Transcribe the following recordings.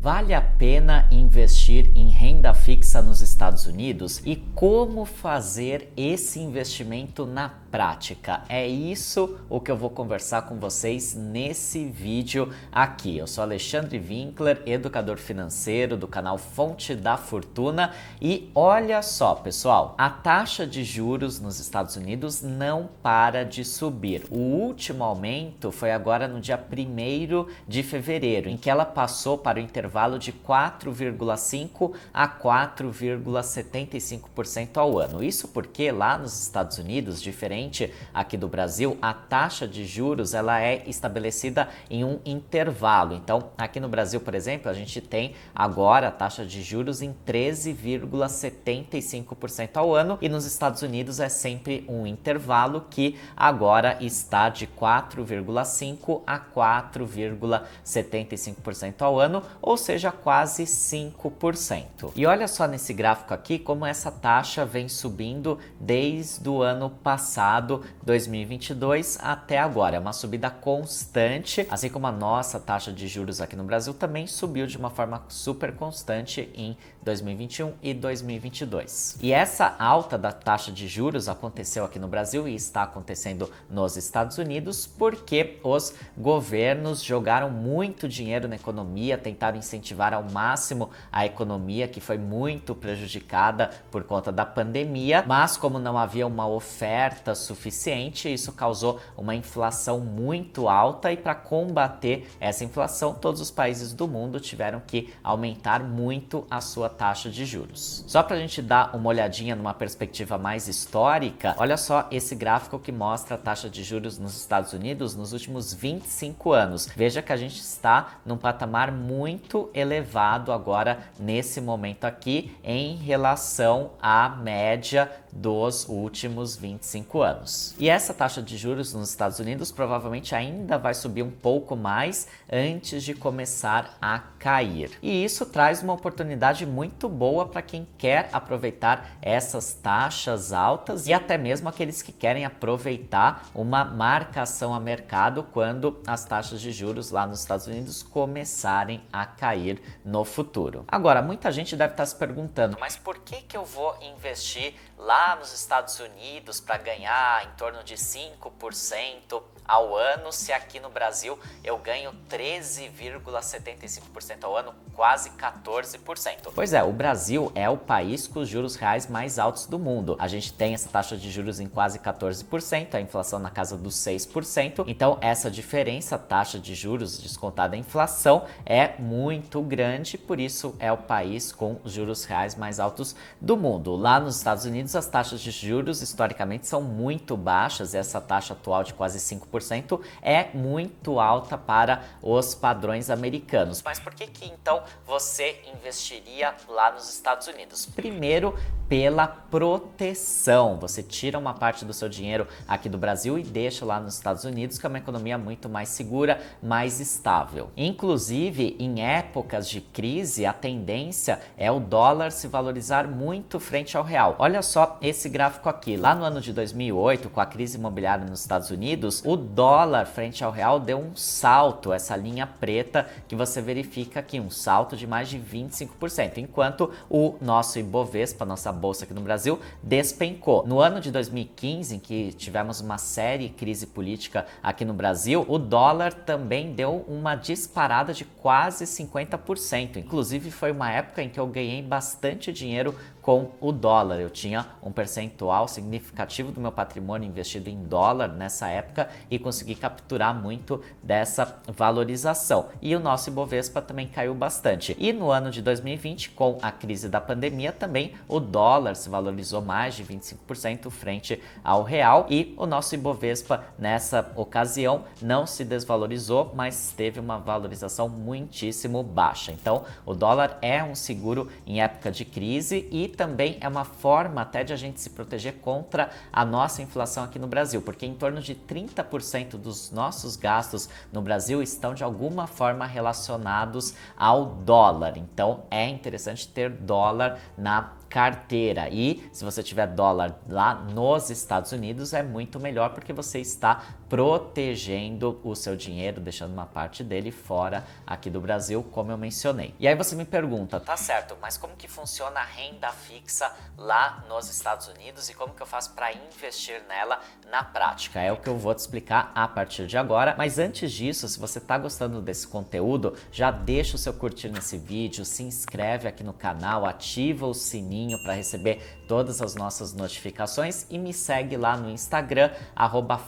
Vale a pena investir em renda fixa nos Estados Unidos? E como fazer esse investimento na prática? É isso o que eu vou conversar com vocês nesse vídeo aqui. Eu sou Alexandre Winkler, educador financeiro do canal Fonte da Fortuna, e olha só, pessoal, a taxa de juros nos Estados Unidos não para de subir. O último aumento foi agora no dia 1º de fevereiro, em que ela passou para o intervalo de 4,5% a 4,75% ao ano. Isso porque lá nos Estados Unidos, diferente aqui do Brasil, a taxa de juros ela é estabelecida em um intervalo. Então, aqui no Brasil, por exemplo, a gente tem agora a taxa de juros em 13,75% ao ano, e nos Estados Unidos é sempre um intervalo que agora está de 4,5% a 4,75% ao ano, ou seja, quase 5%. E olha só nesse gráfico aqui como essa taxa vem subindo desde o ano passado, 2022, até agora. É uma subida constante, assim como a nossa taxa de juros aqui no Brasil também subiu de uma forma super constante em 2021 e 2022. E essa alta da taxa de juros aconteceu aqui no Brasil e está acontecendo nos Estados Unidos porque os governos jogaram muito dinheiro na economia, tentaram incentivar ao máximo a economia, que foi muito prejudicada por conta da pandemia, mas como não havia uma oferta suficiente, isso causou uma inflação muito alta, e para combater essa inflação, todos os países do mundo tiveram que aumentar muito a sua taxa de juros. Só para a gente dar uma olhadinha numa perspectiva mais histórica, olha só esse gráfico que mostra a taxa de juros nos Estados Unidos nos últimos 25 anos. Veja que a gente está num patamar muito elevado agora, nesse momento aqui, em relação à média dos últimos 25 anos. E essa taxa de juros nos Estados Unidos provavelmente ainda vai subir um pouco mais antes de começar a cair. E isso traz uma oportunidade muito boa para quem quer aproveitar essas taxas altas, e até mesmo aqueles que querem aproveitar uma marcação a mercado quando as taxas de juros lá nos Estados Unidos começarem a cair no futuro. Agora, muita gente deve estar se perguntando, mas por que eu vou investir lá nos Estados Unidos para ganhar em torno de 5% ao ano, se aqui no Brasil eu ganho 13,75% ao ano, quase 14%? Pois é, o Brasil é o país com os juros reais mais altos do mundo. A gente tem essa taxa de juros em quase 14%, a inflação na casa dos 6%. Então, essa diferença, taxa de juros descontada a inflação, é muito grande, por isso é o país com os juros reais mais altos do mundo. Lá nos Estados Unidos, as taxas de juros historicamente são muito baixas, e essa taxa atual de quase 5% é muito alta para os padrões americanos. Mas por que então você investiria lá nos Estados Unidos? Primeiro, pela proteção. Você tira uma parte do seu dinheiro aqui do Brasil e deixa lá nos Estados Unidos, que é uma economia muito mais segura, mais estável. Inclusive, em épocas de crise, a tendência é o dólar se valorizar muito frente ao real. Olha só esse gráfico aqui. Lá no ano de 2008, com a crise imobiliária nos Estados Unidos, o dólar frente ao real deu um salto, essa linha preta que você verifica aqui, um salto de mais de 25%, enquanto o nosso Ibovespa, nossa bolsa aqui no Brasil, despencou. No ano de 2015, em que tivemos uma séria crise política aqui no Brasil, o dólar também deu uma disparada de quase 50%. Inclusive, foi uma época em que eu ganhei bastante dinheiro com o dólar. Eu tinha um percentual significativo do meu patrimônio investido em dólar nessa época e consegui capturar muito dessa valorização. E o nosso Ibovespa também caiu bastante. E no ano de 2020, com a crise da pandemia, também o dólar se valorizou mais de 25% frente ao real, e o nosso Ibovespa nessa ocasião não se desvalorizou, mas teve uma valorização muitíssimo baixa. Então, o dólar é um seguro em época de crise, e também é uma forma até de a gente se proteger contra a nossa inflação aqui no Brasil, porque em torno de 30% dos nossos gastos no Brasil estão de alguma forma relacionados ao dólar. Então é interessante ter dólar na carteira. E se você tiver dólar lá nos Estados Unidos, é muito melhor porque você está protegendo o seu dinheiro, deixando uma parte dele fora aqui do Brasil, como eu mencionei. E aí você me pergunta, tá certo, mas como que funciona a renda fixa lá nos Estados Unidos e como que eu faço para investir nela na prática? É o que eu vou te explicar a partir de agora, mas antes disso, se você tá gostando desse conteúdo, já deixa o seu curtir nesse vídeo, se inscreve aqui no canal, ativa o sininho para receber todas as nossas notificações e me segue lá no Instagram,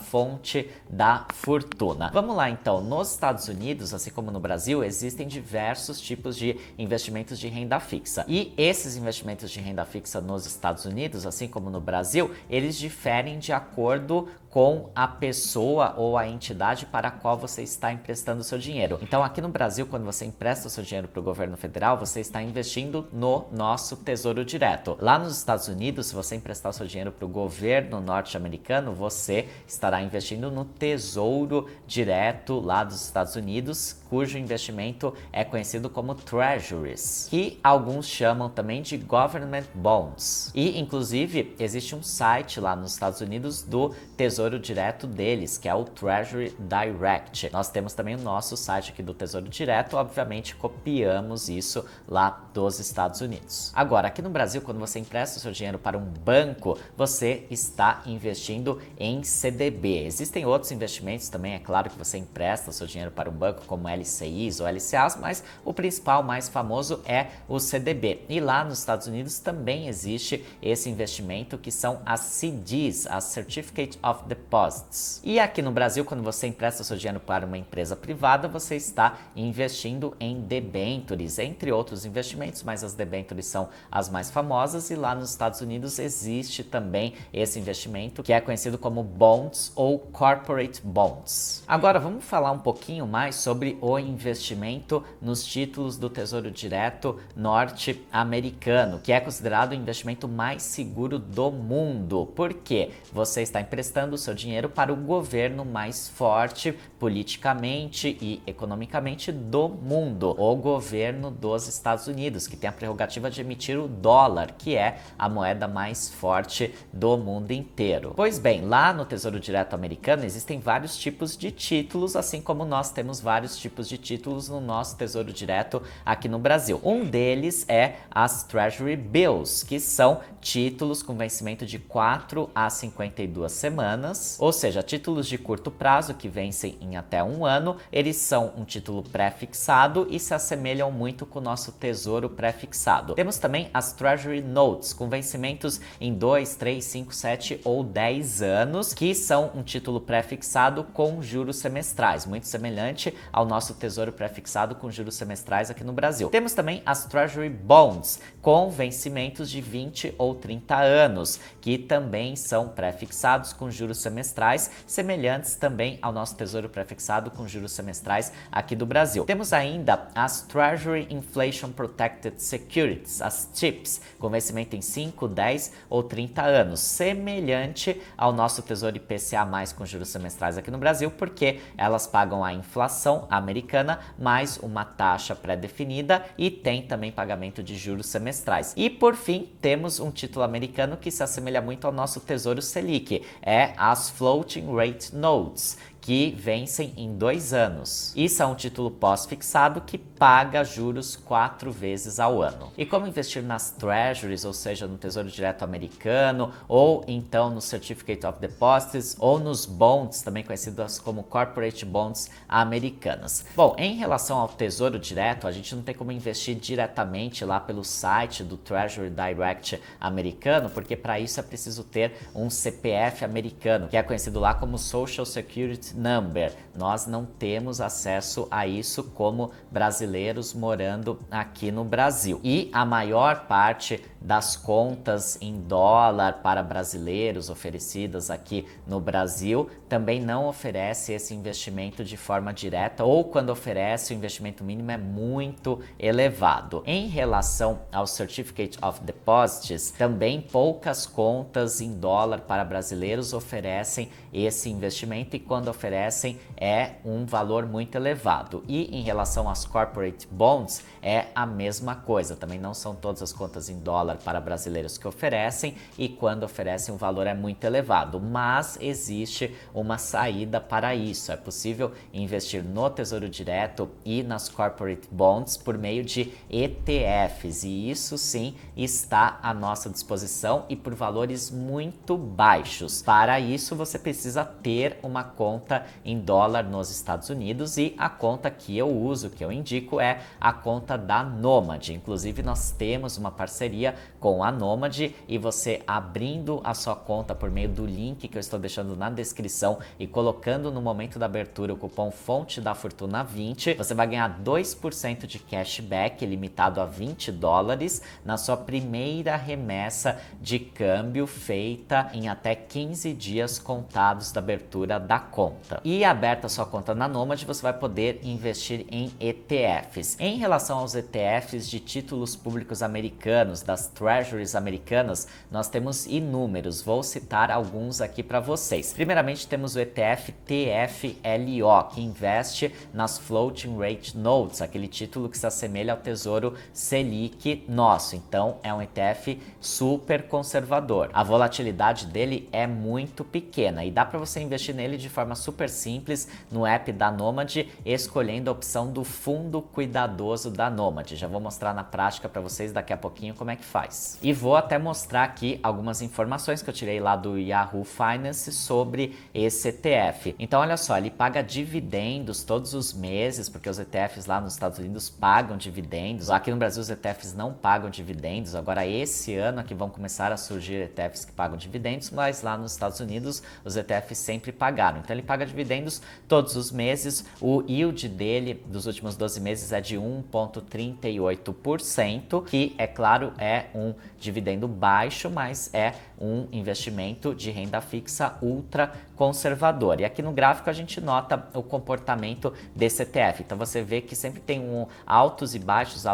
@fonte da fortuna. Vamos lá então, nos Estados Unidos, assim como no Brasil, existem diversos tipos de investimentos de renda fixa. E esses investimentos de renda fixa nos Estados Unidos, assim como no Brasil, eles diferem de acordo com a pessoa ou a entidade para a qual você está emprestando o seu dinheiro. Então aqui no Brasil, quando você empresta o seu dinheiro para o governo federal, você está investindo no nosso Tesouro Direto. Lá nos Estados Unidos, se você emprestar o seu dinheiro para o governo norte-americano, você estará investindo no Tesouro Direto lá dos Estados Unidos, cujo investimento é conhecido como Treasuries, que alguns chamam também de Government Bonds. E, inclusive, existe um site lá nos Estados Unidos do Tesouro Direto deles, que é o Treasury Direct. Nós temos também o nosso site aqui do Tesouro Direto, obviamente copiamos isso lá dos Estados Unidos. Agora, aqui no Brasil, quando você empresta o seu dinheiro para um banco, você está investindo em CDB. Existem outros investimentos também, é claro que você empresta o seu dinheiro para um banco, como LCIs ou LCAs, mas o principal, mais famoso é o CDB. E lá nos Estados Unidos também existe esse investimento que são as CDs, as Certificate of Deposits. E aqui no Brasil, quando você empresta o seu dinheiro para uma empresa privada, você está investindo em debentures, entre outros investimentos, mas as debentures são as mais famosas e lá nos Estados Unidos existe também esse investimento que é conhecido como bonds ou corporate bonds. Agora vamos falar um pouquinho mais sobre o investimento nos títulos do Tesouro Direto norte-americano, que é considerado o investimento mais seguro do mundo, porque você está emprestando o seu dinheiro para o governo mais forte politicamente e economicamente do mundo, o governo dos Estados Unidos, que tem a prerrogativa de emitir o dólar, que é a moeda mais forte do mundo inteiro. Pois bem, lá no Tesouro Direto americano existem vários tipos de títulos, assim como nós temos vários tipos de títulos no nosso Tesouro Direto aqui no Brasil. Um deles é as Treasury Bills, que são títulos com vencimento de 4 a 52 semanas, ou seja, títulos de curto prazo que vencem em até um ano. Eles são um título pré-fixado e se assemelham muito com o nosso Tesouro pré-fixado. Temos também as Treasury Notes, com vencimentos em 2, 3, 5, 7 ou 10 anos, que são um título pré-fixado com juros semestrais, muito semelhante ao nosso Tesouro pré-fixado com juros semestrais aqui no Brasil. Temos também as Treasury Bonds, com vencimentos de 20 ou 30 anos, que também são pré-fixados com juros semestrais, semelhantes também ao nosso Tesouro pré-fixado com juros semestrais aqui do Brasil. Temos ainda as Treasury Inflation Protected Securities, as TIPS, com vencimento em 5, 10 ou 30 anos, semelhante ao nosso Tesouro IPCA+, com juros semestrais aqui no Brasil, porque elas pagam a inflação americana mais uma taxa pré-definida e tem também pagamento de juros semestrais. E por fim, temos um título americano que se assemelha muito ao nosso Tesouro Selic, é as Floating Rate Notes, que vencem em 2 anos. Isso é um título pós-fixado que paga juros 4 vezes ao ano. E como investir nas Treasuries, ou seja, no Tesouro Direto americano, ou então no Certificate of Deposits, ou nos bonds, também conhecidas como Corporate Bonds americanas. Bom, em relação ao Tesouro Direto, a gente não tem como investir diretamente lá pelo site do Treasury Direct americano, porque para isso é preciso ter um CPF americano, que é conhecido lá como Social Security Number. Nós não temos acesso a isso como brasileiros morando aqui no Brasil. E a maior parte das contas em dólar para brasileiros oferecidas aqui no Brasil também não oferece esse investimento de forma direta, ou quando oferece, o investimento mínimo é muito elevado. Em relação ao Certificate of Deposits, também poucas contas em dólar para brasileiros oferecem esse investimento, e quando oferecem é um valor muito elevado. E em relação às corporate bonds, é a mesma coisa. Também não são todas as contas em dólar para brasileiros que oferecem, e quando oferecem o valor é muito elevado. Mas existe uma saída para isso. É possível investir no Tesouro Direto e nas corporate bonds por meio de ETFs, e isso sim está à nossa disposição e por valores muito baixos. Para isso você precisa ter uma conta em dólar nos Estados Unidos, e a conta que eu uso, que eu indico, é a conta da Nomad. Inclusive nós temos uma parceria com a Nomad, e você abrindo a sua conta por meio do link que eu estou deixando na descrição e colocando no momento da abertura o cupom Fonte da Fortuna 20, você vai ganhar 2% de cashback limitado a $20 na sua primeira remessa de câmbio feita em até 15 dias contados da abertura da conta. E aberta a sua conta na Nomad, você vai poder investir em ETFs. Em relação aos ETFs de títulos públicos americanos, das treasuries americanas, nós temos inúmeros. Vou citar alguns aqui para vocês. Primeiramente, temos o ETF TFLO, que investe nas Floating Rate Notes, aquele título que se assemelha ao Tesouro Selic nosso. Então, é um ETF super conservador. A volatilidade dele é muito pequena e dá para você investir nele de forma super simples no app da Nomad, escolhendo a opção do fundo cuidadoso da Nomad. Já vou mostrar na prática para vocês daqui a pouquinho como é que faz. E vou até mostrar aqui algumas informações que eu tirei lá do Yahoo Finance sobre esse ETF. Então, olha só, ele paga dividendos todos os meses, porque os ETFs lá nos Estados Unidos pagam dividendos. Aqui no Brasil os ETFs não pagam dividendos. Agora esse ano aqui vão começar a surgir ETFs que pagam dividendos, mas lá nos Estados Unidos os ETFs sempre pagaram. Então ele paga dividendos todos os meses. O yield dele dos últimos 12 meses é de 1,38%, que é claro é um dividendo baixo, mas é um investimento de renda fixa ultra conservador. E aqui no gráfico a gente nota o comportamento desse ETF. Então você vê que sempre tem altos e baixos,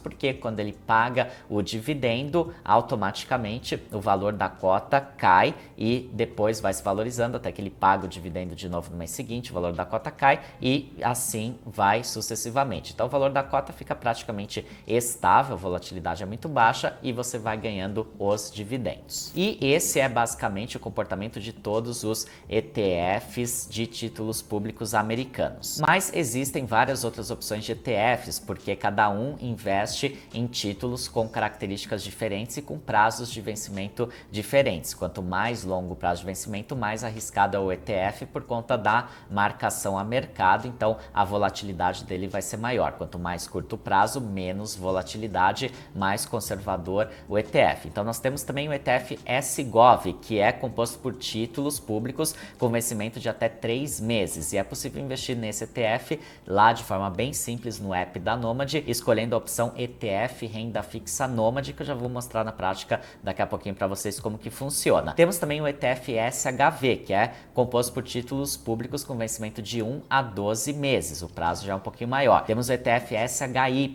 porque quando ele paga o dividendo, automaticamente o valor da cota cai e depois vai se valorizando até que ele paga o dividendo de novo no mês seguinte, o valor da cota cai e assim vai sucessivamente. Então o valor da cota fica praticamente estável, a volatilidade é muito baixa e você vai ganhando os dividendos. E esse é basicamente o comportamento de todos os ETFs de títulos públicos americanos. Mas existem várias outras opções de ETFs, porque cada um investe em títulos com características diferentes e com prazos de vencimento diferentes. Quanto mais longo o prazo de vencimento, mais arriscado é o ETF por conta da marcação a mercado, então a volatilidade dele vai ser maior. Quanto mais curto o prazo, menos volatilidade, mais conservador o ETF. Então nós temos também o ETF SGOV, que é composto por títulos públicos com vencimento de até 3 meses. E é possível investir nesse ETF lá de forma bem simples no app da Nomad, escolhendo a opção ETF Renda Fixa Nomad, que eu já vou mostrar na prática daqui a pouquinho para vocês como que funciona. Temos também o ETF SHV, que é composto por títulos públicos com vencimento de 1 a 12 meses. O prazo já é um pouquinho maior. Temos o ETF SHY,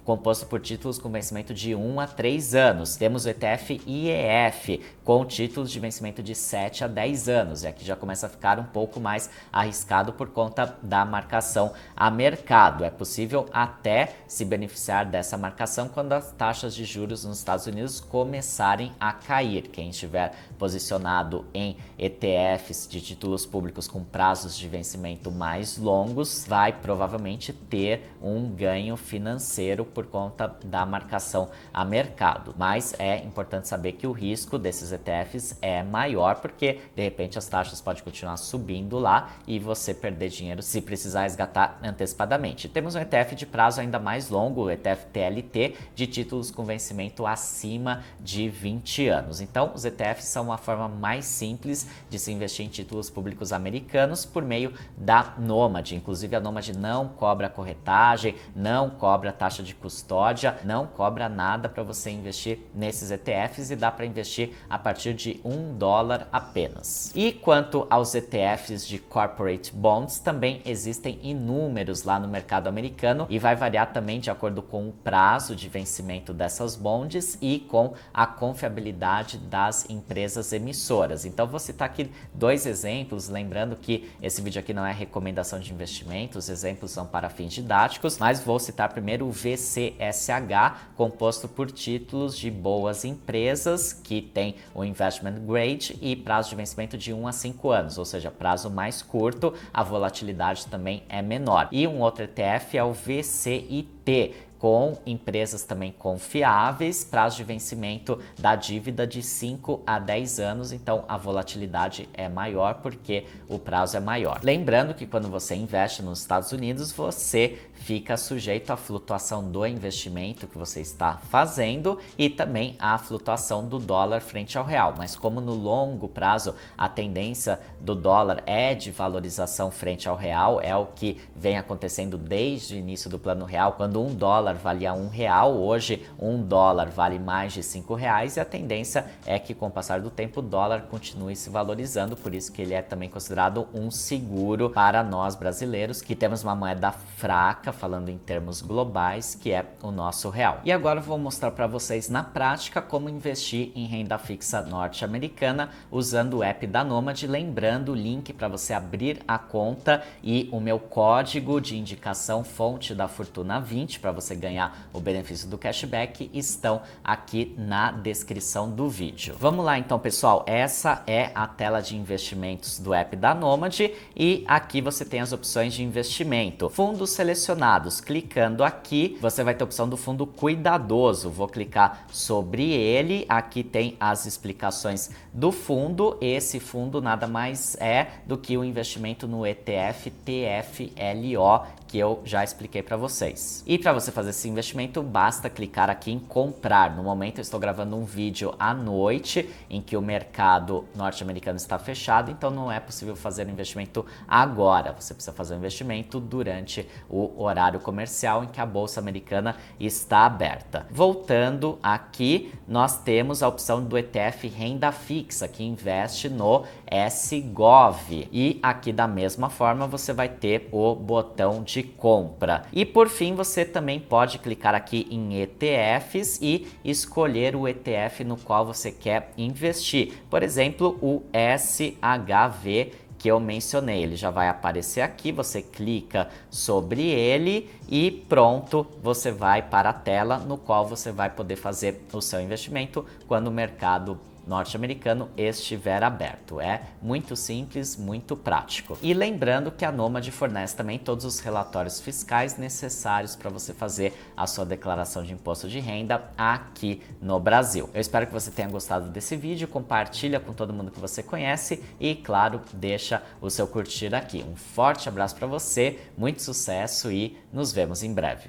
composto por títulos com vencimento de 1 a 3 anos. Temos o ETF IEF, com títulos de vencimento de 7 a 10 anos. E aqui já começa a ficar um pouco mais arriscado por conta da marcação a mercado. É possível até se beneficiar dessa marcação quando as taxas de juros nos Estados Unidos começarem a cair. Quem estiver posicionado em ETFs de títulos públicos com prazos de vencimento mais longos vai provavelmente ter um ganho financeiro por conta da marcação a mercado. Mas é importante saber que o risco desses ETFs é maior, porque de repente as taxas podem continuar subindo lá e você perder dinheiro se precisar resgatar antecipadamente. Temos um ETF de prazo ainda mais longo, o ETF TLT, de títulos com vencimento acima de 20 anos. Então, os ETFs são uma forma mais simples de se investir em títulos públicos americanos por meio da Nomad. Inclusive, a Nomad não cobra corretagem, não cobra taxa de custódia, não cobra nada para você investir nesses ETFs e dá para investir a partir de $1 apenas. E quanto aos ETFs de Corporate Bonds, também existem inúmeros lá no mercado americano e vai variar também de acordo com o prazo de vencimento dessas bonds e com a confiabilidade das empresas emissoras. Então vou citar aqui 2 exemplos, lembrando que esse vídeo aqui não é recomendação de investimento, os exemplos são para fins didáticos, mas vou citar primeiro o VCSH, composto por títulos de boas empresas que tem o investment grade e prazo de vencimento de 1 a 5 anos, ou seja, prazo mais curto, a volatilidade também é menor. E um outro ETF é o VCIT, com empresas também confiáveis, prazo de vencimento da dívida de 5 a 10 anos, então a volatilidade é maior porque o prazo é maior. Lembrando que quando você investe nos Estados Unidos, você fica sujeito à flutuação do investimento que você está fazendo e também à flutuação do dólar frente ao real, mas como no longo prazo a tendência do dólar é de valorização frente ao real, é o que vem acontecendo desde o início do Plano Real, quando $1 valia R$1, hoje $1 vale mais de R$5 e a tendência é que com o passar do tempo o dólar continue se valorizando, por isso que ele é também considerado um seguro para nós brasileiros que temos uma moeda fraca, falando em termos globais, que é o nosso real. E agora eu vou mostrar para vocês na prática como investir em renda fixa norte-americana usando o app da Nomad, lembrando o link para você abrir a conta e o meu código de indicação fonte da Fortuna 20 para você ganhar o benefício do cashback estão aqui na descrição do vídeo. Vamos lá então, pessoal, essa é a tela de investimentos do app da Nomad e aqui você tem as opções de investimento. Fundos selecionados, clicando aqui, você vai ter a opção do fundo cuidadoso. Vou clicar sobre ele, aqui tem as explicações do fundo. Esse fundo nada mais é do que o investimento no ETF TFLO, que eu já expliquei para vocês. E para você fazer esse investimento, basta clicar aqui em comprar. No momento eu estou gravando um vídeo à noite, em que o mercado norte-americano está fechado, então não é possível fazer o investimento agora. Você precisa fazer o investimento durante o horário comercial em que a bolsa americana está aberta. Voltando aqui, nós temos a opção do ETF renda fixa, que investe no SGOV. E aqui da mesma forma você vai ter o botão de compra. E por fim, você também pode clicar aqui em ETFs e escolher o ETF no qual você quer investir. Por exemplo, o SHV que eu mencionei, ele já vai aparecer aqui, você clica sobre ele e pronto, você vai para a tela no qual você vai poder fazer o seu investimento quando o mercado norte-americano estiver aberto. É muito simples, muito prático. E lembrando que a Nomad fornece também todos os relatórios fiscais necessários para você fazer a sua declaração de imposto de renda aqui no Brasil. Eu espero que você tenha gostado desse vídeo, compartilha com todo mundo que você conhece e, claro, deixa o seu curtir aqui. Um forte abraço para você, muito sucesso e nos vemos em breve.